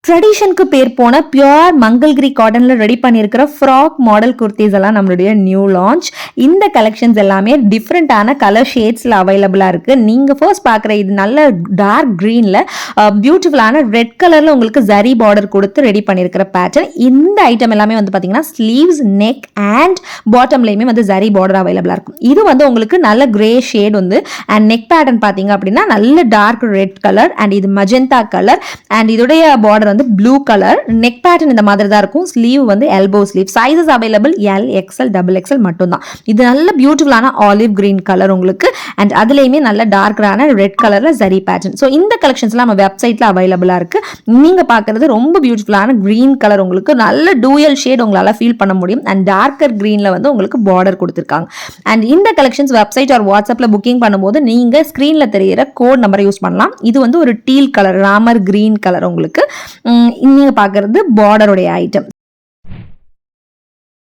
ட்ரெடிஷனுக்கு பேர் போன pure Mangalagiri காட்டன்ல ready பண்ணியிருக்கிற ஃப்ராக் மாடல் குர்த்திஸ் எல்லாம் நம்மளுடைய நியூ லான்ச். இந்த கலெக்ஷன்ஸ் எல்லாமே டிஃப்ரெண்டான கலர் ஷேட்ஸ்ல அவைலபிளா இருக்கு. நீங்க ஃபர்ஸ்ட் பார்க்குற இது நல்ல டார்க் கிரீன்ல பியூட்டிஃபுல்லான ரெட் கலர்ல உங்களுக்கு ஜரி பார்டர் கொடுத்து ரெடி பண்ணியிருக்கிற பேட்டர்ன். இந்த ஐட்டம் எல்லாமே வந்து பார்த்தீங்கன்னா ஸ்லீவ்ஸ், நெக் அண்ட் பாட்டம்லையுமே வந்து ஜரி பார்டர் அவைலபிளா இருக்கும். இது வந்து உங்களுக்கு நல்ல கிரே ஷேட் வந்து அண்ட் நெக் பேட்டர்ன் பார்த்தீங்க அப்படின்னா நல்ல டார்க் ரெட் கலர் அண்ட் இது மஜெண்டா கலர் அண்ட் இதோடைய பார்டர் வந்து ப்ளூ கலர். நெக் பேட்டர்ன் இந்த மாதிரி தான் இருக்கும். ஸ்லீவ் வந்து elbow sleeve. Sizes available L, XL, double XL மட்டும் தான். இது நல்ல பியூட்டிஃபுல்லான ஆலிவ் கிரீன் கலர் உங்களுக்கு அண்ட் அதுலேயுமே நல்ல டார்க்கான ரெட் கலர்ல ஜரி பேட்டர்ன். ஸோ இந்த கலெக்ஷன்ஸ்லாம் நம்ம வெப்சைட்ல அவைலபிளா இருக்கு. நீங்க பார்க்கறது ரொம்ப பியூட்டிஃபுல்லான கிரீன் கலர், உங்களுக்கு நல்ல டூயல் ஷேட் உங்களால ஃபீல் பண்ண முடியும் அண்ட் டார்க்கர் கிரீன்ல வந்து உங்களுக்கு பார்டர் கொடுத்துருக்காங்க. அண்ட் இந்த கலெக்ஷன்ஸ் வெப்சைட் ஆர் வாட்ஸ்அப்ல புக்கிங் பண்ணும்போது நீங்க ஸ்கிரீன்ல தெரியிற கோட் நம்பரை யூஸ் பண்ணலாம். இது வந்து ஒரு deal colour, Ramar green colour உங்களுக்கு. நீங்க பார்க்கறது பார்டருடைய ஐட்டம்.